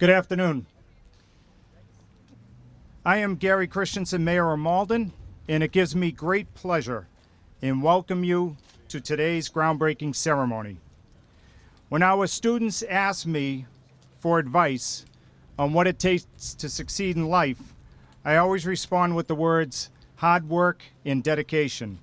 Good afternoon. I am Gary Christenson, Mayor of Malden, and it gives me great pleasure in welcome you to today's groundbreaking ceremony. When our students ask me for advice on what it takes to succeed in life, I always respond with the words hard work and dedication.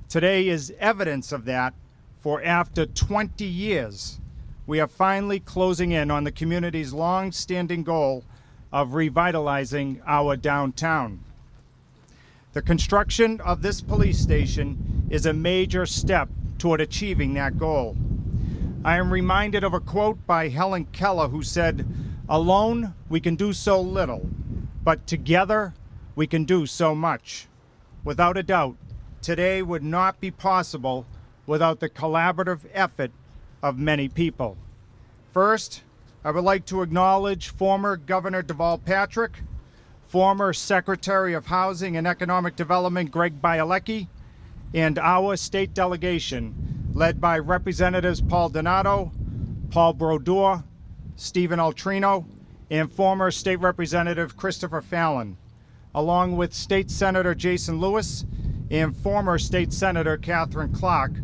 Today is evidence of that, for after 20 years, we are finally closing in on the community's long-standing goal of revitalizing our downtown. The construction of this police station is a major step toward achieving that goal. I am reminded of a quote by Helen Keller who said, "Alone we can do so little, but together we can do so much." Without a doubt, today would not be possible without the collaborative effort of many people. First, I would like to acknowledge former Governor Deval Patrick, former Secretary of Housing and Economic Development Greg Bielecki, and our state delegation led by Representatives Paul Donato, Paul Brodeur, Stephen Altrino, and former State Representative Christopher Fallon, along with State Senator Jason Lewis and former State Senator Catherine Clark,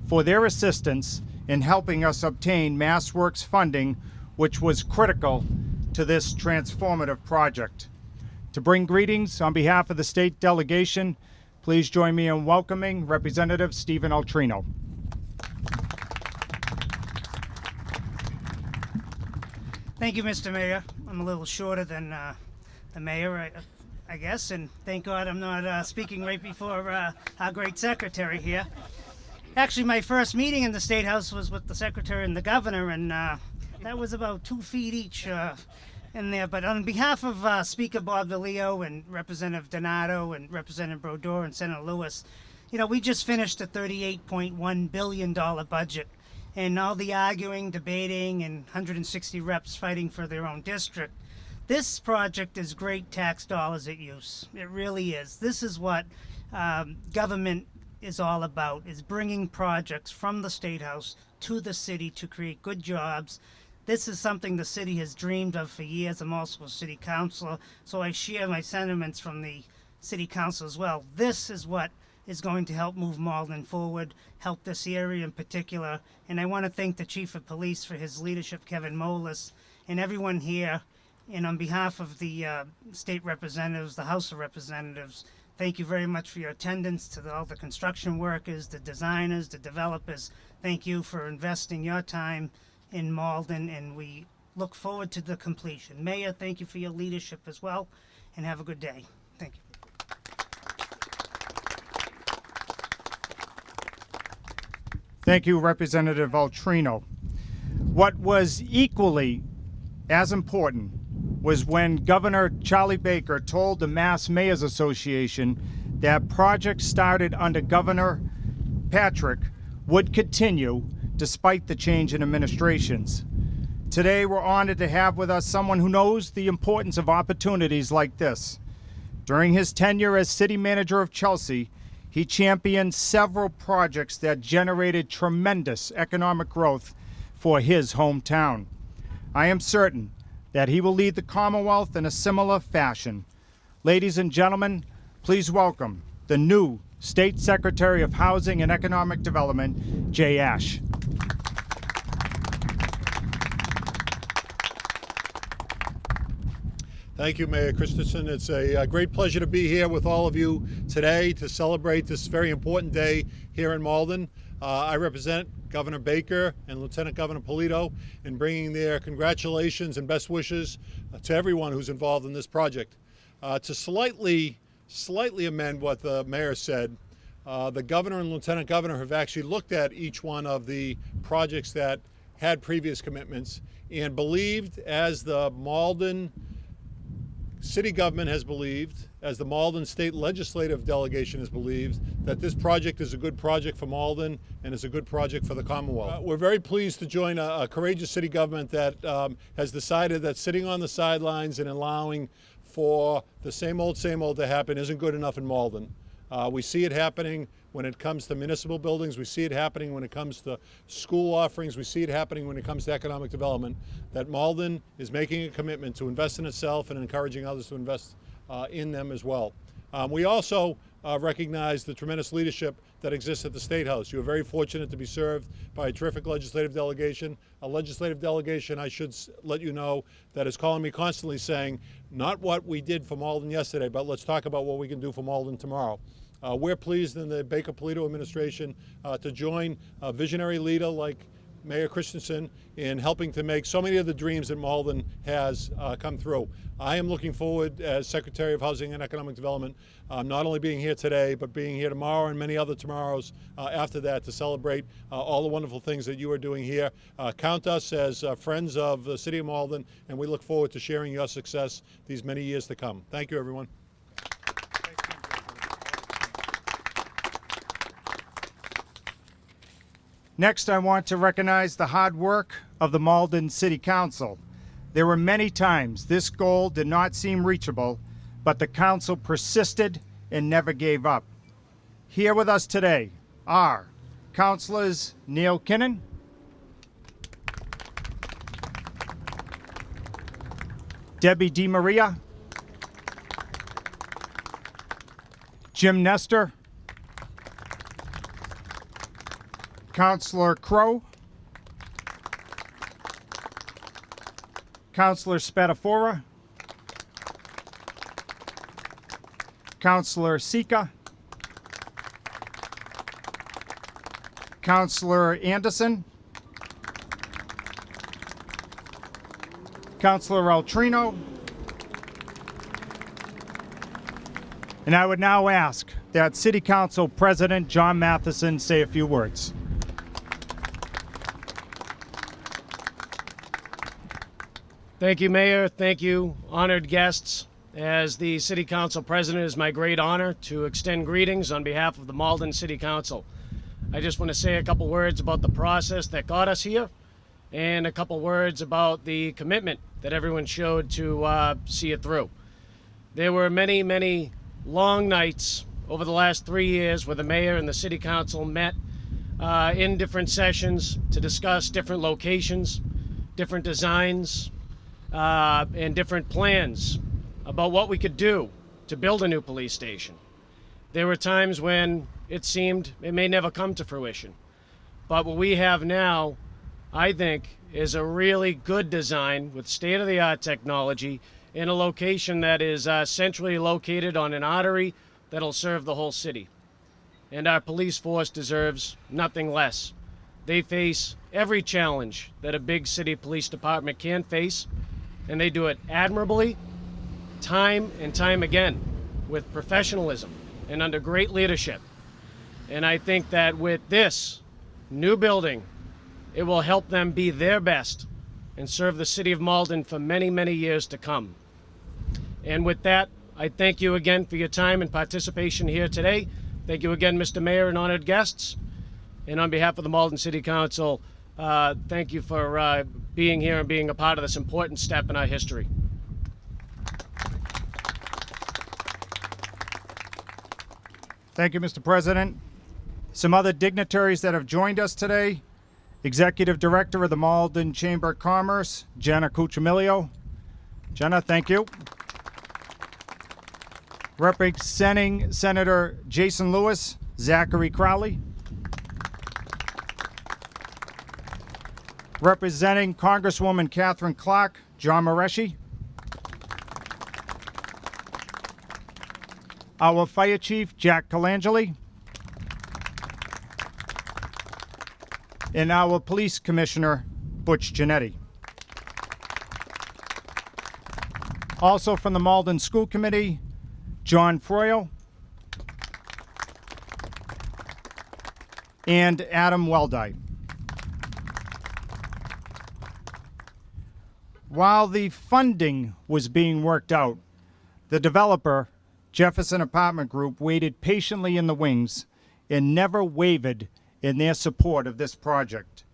for their assistance in helping us obtain MassWorks funding, which was critical to this transformative project. To bring greetings on behalf of the state delegation, please join me in welcoming Representative Stephen Altrino. Thank you, Mr. Mayor. I'm a little shorter than the mayor, I guess, and thank God I'm not speaking right before our great secretary here. Actually, my first meeting in the State House was with the secretary and the governor, and that was about 2 feet each in there. But on behalf of Speaker Bob DeLeo and Representative Donato and Representative Brodeur and Senator Lewis, you know, we just finished a $38.1 billion budget, and all the arguing, debating, and 160 reps fighting for their own district. This project is great tax dollars at use. It really is. This is what government is all about, is bringing projects from the State House to the city to create good jobs. This is something the city has dreamed of for years. I'm also a city councilor, so I share my sentiments from the city council as well. This is what is going to help move Malden forward, help this area in particular. And I want to thank the Chief of Police for his leadership, Kevin Molis, and everyone here. And on behalf of the state representatives, the House of Representatives, thank you very much for your attendance. To all the construction workers, the designers, the developers, thank you for investing your time in Malden, and we look forward to the completion. Mayor, thank you for your leadership as well, and have a good day. Thank you. Thank you, Representative Altrino. What was equally as important was when Governor Charlie Baker told the Mass Mayors Association that projects started under Governor Patrick would continue despite the change in administrations. Today, we're honored to have with us someone who knows the importance of opportunities like this. During his tenure as city manager of Chelsea, he championed several projects that generated tremendous economic growth for his hometown. I am certain that he will lead the Commonwealth in a similar fashion. Ladies and gentlemen, please welcome the new State Secretary of Housing and Economic Development, Jay Ash. Thank you, Mayor Christenson. It's a great pleasure to be here with all of you today to celebrate this very important day here in Malden. I represent Governor Baker and Lieutenant Governor Polito in bringing their congratulations and best wishes to everyone who's involved in this project. To slightly amend what the mayor said, the governor and lieutenant governor have actually looked at each one of the projects that had previous commitments and believed, as the Malden city government has believed, as the Malden state legislative delegation has believed, that this project is a good project for Malden and is a good project for the Commonwealth. We're very pleased to join a courageous city government that has decided that sitting on the sidelines and allowing for the same old to happen isn't good enough in Malden. We see it happening when it comes to municipal buildings. We see it happening when it comes to school offerings. We see it happening when it comes to economic development, that Malden is making a commitment to invest in itself and encouraging others to invest in them as well. We also recognize the tremendous leadership that exists at the State House. You are very fortunate to be served by a terrific legislative delegation. A legislative delegation, I should let you know, that is calling me constantly saying, not what we did for Malden yesterday, but let's talk about what we can do for Malden tomorrow. We're pleased in the Baker-Polito administration to join a visionary leader like Mayor Christenson in helping to make so many of the dreams that Malden has come through. I am looking forward, as Secretary of Housing and Economic Development, not only being here today, but being here tomorrow and many other tomorrows after that to celebrate all the wonderful things that you are doing here. Count us as friends of the City of Malden, and we look forward to sharing your success these many years to come. Thank you, everyone. Next, I want to recognize the hard work of the Malden City Council. There were many times this goal did not seem reachable, but the council persisted and never gave up. Here with us today are Councilors Neil Kinnan, Debbie DiMaria, Jim Nestor, Councilor Crow, Councilor Spadafora, Councilor Sika, Councilor Anderson, Councilor Altrino, and I would now ask that City Council President John Matheson say a few words. Thank you, Mayor. Thank you, honored guests. As the City Council President, it is my great honor to extend greetings on behalf of the Malden City Council. I just want to say a couple words about the process that got us here and a couple words about the commitment that everyone showed to see it through. There were many, many long nights over the last 3 years where the Mayor and the City Council met in different sessions to discuss different locations, different designs, and different plans about what we could do to build a new police station. There were times when it seemed it may never come to fruition. But what we have now, I think, is a really good design with state-of-the-art technology in a location that is centrally located on an artery that'll serve the whole city. And our police force deserves nothing less. They face every challenge that a big city police department can face, and they do it admirably, time and time again, with professionalism and under great leadership. And I think that with this new building, it will help them be their best and serve the City of Malden for many, many years to come. And with that, I thank you again for your time and participation here today. Thank you again, Mr. Mayor and honored guests. And on behalf of the Malden City Council, thank you for being here and being a part of this important step in our history. Thank you, Mr. President. Some other dignitaries that have joined us today: Executive Director of the Malden Chamber of Commerce, Jenna Cucciamilio. Jenna, thank you. Representing Senator Jason Lewis, Zachary Crowley. Representing Congresswoman Catherine Clark, John Mareschi. Our Fire Chief, Jack Colangeli. And our Police Commissioner, Butch Giannetti. Also from the Malden School Committee, John Froyle and Adam Weldy. While the funding was being worked out, the developer, Jefferson Apartment Group, waited patiently in the wings and never wavered in their support of this project.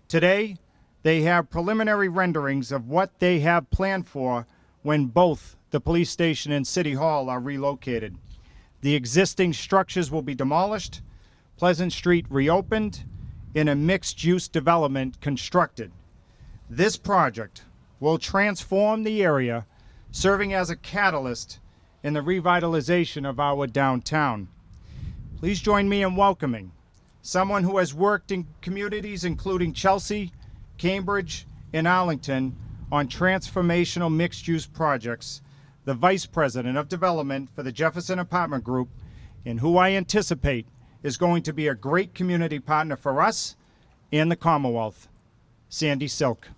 Today, they have preliminary renderings of what they have planned for when both the police station and City Hall are relocated. The existing structures will be demolished, Pleasant Street reopened, and a mixed-use development constructed. This project will transform the area, serving as a catalyst in the revitalization of our downtown. Please join me in welcoming someone who has worked in communities including Chelsea, Cambridge, and Arlington on transformational mixed-use projects, the Vice President of Development for the Jefferson Apartment Group, and who I anticipate is going to be a great community partner for us and the Commonwealth, Sandi Silk.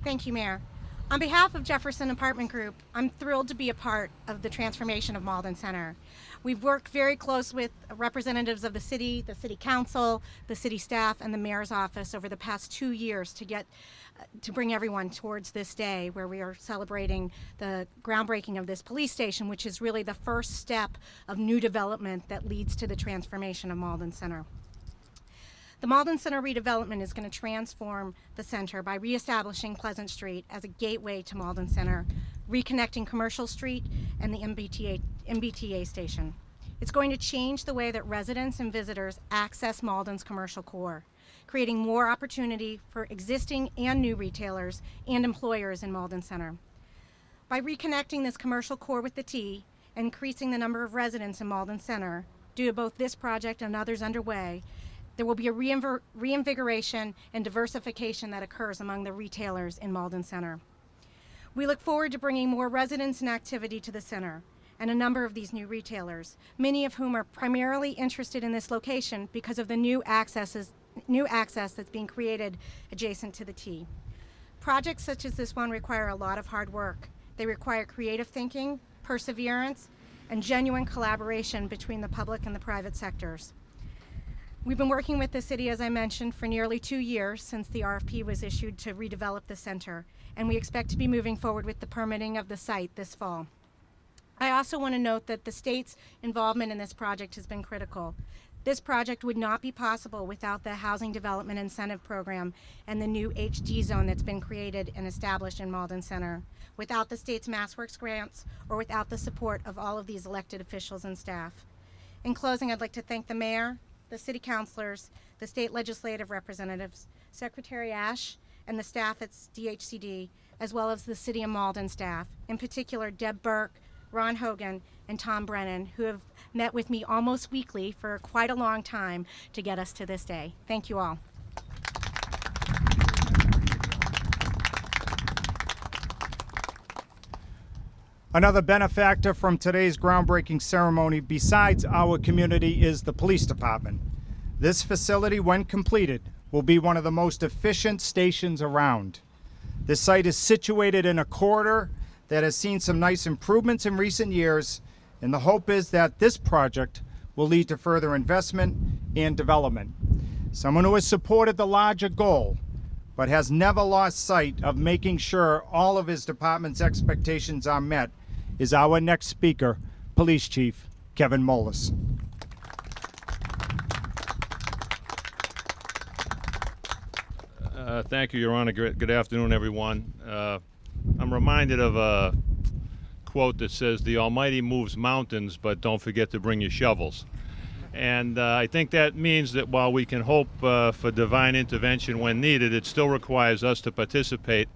Thank you, Mayor. On behalf of Jefferson Apartment Group, I'm thrilled to be a part of the transformation of Malden Center. We've worked very close with representatives of the city council, the city staff, and the mayor's office over the past 2 years to bring everyone towards this day where we are celebrating the groundbreaking of this police station, which is really the first step of new development that leads to the transformation of Malden Center. The Malden Center redevelopment is going to transform the center by reestablishing Pleasant Street as a gateway to Malden Center, reconnecting Commercial Street and the MBTA station. It's going to change the way that residents and visitors access Malden's commercial core, creating more opportunity for existing and new retailers and employers in Malden Center. By reconnecting this commercial core with the T and increasing the number of residents in Malden Center, due to both this project and others underway, there will be a reinvigoration and diversification that occurs among the retailers in Malden Center. We look forward to bringing more residents and activity to the center and a number of these new retailers, many of whom are primarily interested in this location because of the new access that's being created adjacent to the T. Projects such as this one require a lot of hard work. They require creative thinking, perseverance, and genuine collaboration between the public and the private sectors. We've been working with the city, as I mentioned, for nearly 2 years since the RFP was issued to redevelop the center, and we expect to be moving forward with the permitting of the site this fall. I also want to note that the state's involvement in this project has been critical. This project would not be possible without the Housing Development Incentive Program and the new HD zone that's been created and established in Malden Center, without the state's MassWorks grants, or without the support of all of these elected officials and staff. In closing, I'd like to thank the mayor, the city councilors, the state legislative representatives, Secretary Ash, and the staff at DHCD, as well as the City of Malden staff, in particular Deb Burke, Ron Hogan, and Tom Brennan, who have met with me almost weekly for quite a long time to get us to this day. Thank you all. Another benefactor from today's groundbreaking ceremony besides our community is the police department. This facility, when completed, will be one of the most efficient stations around. This site is situated in a corridor that has seen some nice improvements in recent years, and the hope is that this project will lead to further investment and development. Someone who has supported the larger goal, but has never lost sight of making sure all of his department's expectations are met, is our next speaker, Police Chief Kevin Molis. Thank you, Your Honor. Good afternoon, everyone. I'm reminded of a quote that says, "The Almighty moves mountains, but don't forget to bring your shovels." And I think that means that while we can hope for divine intervention when needed, it still requires us to participate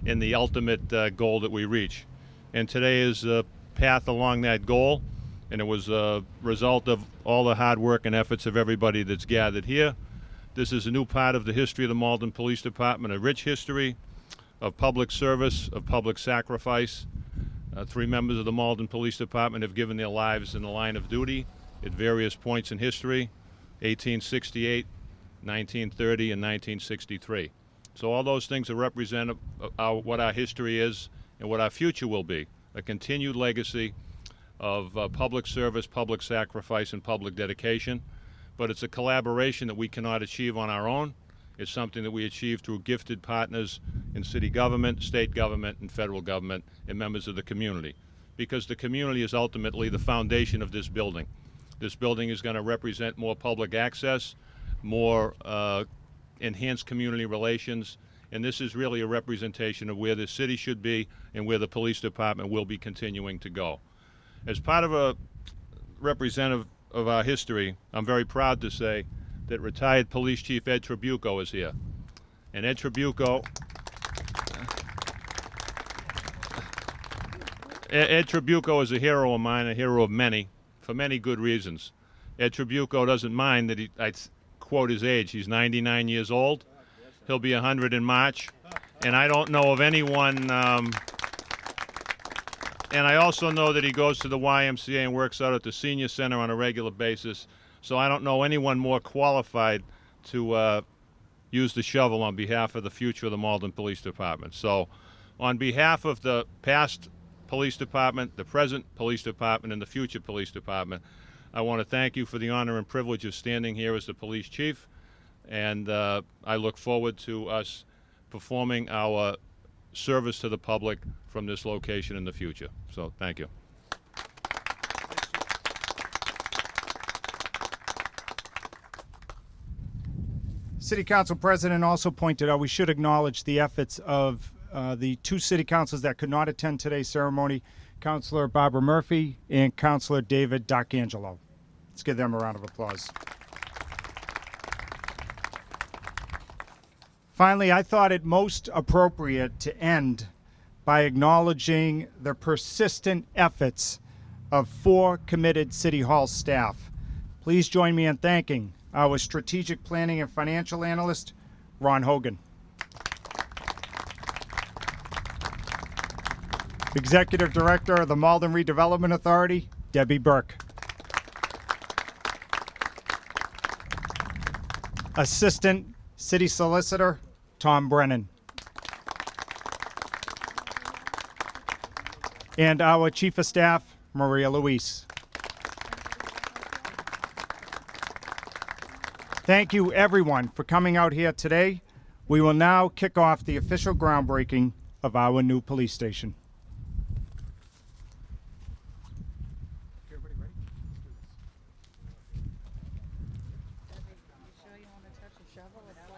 in the ultimate goal that we reach. And today is a path along that goal, and it was a result of all the hard work and efforts of everybody that's gathered here. This is a new part of the history of the Malden Police Department, a rich history of public service, of public sacrifice. 3 members of the Malden Police Department have given their lives in the line of duty at various points in history, 1868, 1930, and 1963. So all those things represent what our history is and what our future will be, a continued legacy of public service, public sacrifice, and public dedication. But it's a collaboration that we cannot achieve on our own. It's something that we achieve through gifted partners in city government, state government, and federal government, and members of the community. Because the community is ultimately the foundation of this building. This building is going to represent more public access, more enhanced community relations, And this is really a representation of where the city should be and where the police department will be continuing to go. As part of a representative of our history, I'm very proud to say that retired Police Chief Ed Trabucco is here. And Ed Trabucco is a hero of mine, a hero of many, for many good reasons. Ed Trabucco doesn't mind that I quote his age. He's 99 years old. He'll be 100 in March. And I don't know of anyone, and I also know that he goes to the YMCA and works out at the senior center on a regular basis. So I don't know anyone more qualified to use the shovel on behalf of the future of the Malden Police Department. So on behalf of the past police department, the present police department, and the future police department, I want to thank you for the honor and privilege of standing here as the police chief, and I look forward to us performing our service to the public from this location in the future. So thank you. City Council President also pointed out we should acknowledge the efforts of the two city councilors that could not attend today's ceremony, Councilor Barbara Murphy and Councilor David D'Arcangelo. Let's give them a round of applause. Finally, I thought it most appropriate to end by acknowledging the persistent efforts of 4 committed City Hall staff. Please join me in thanking our strategic planning and financial analyst, Ron Hogan. Executive Director of the Malden Redevelopment Authority, Debbie Burke. Assistant City Solicitor, Tom Brennan. And our Chief of Staff, Maria Luis. Thank you, everyone, for coming out here today. We will now kick off the official groundbreaking of our new police station. You sure you want to touch the shovel? It's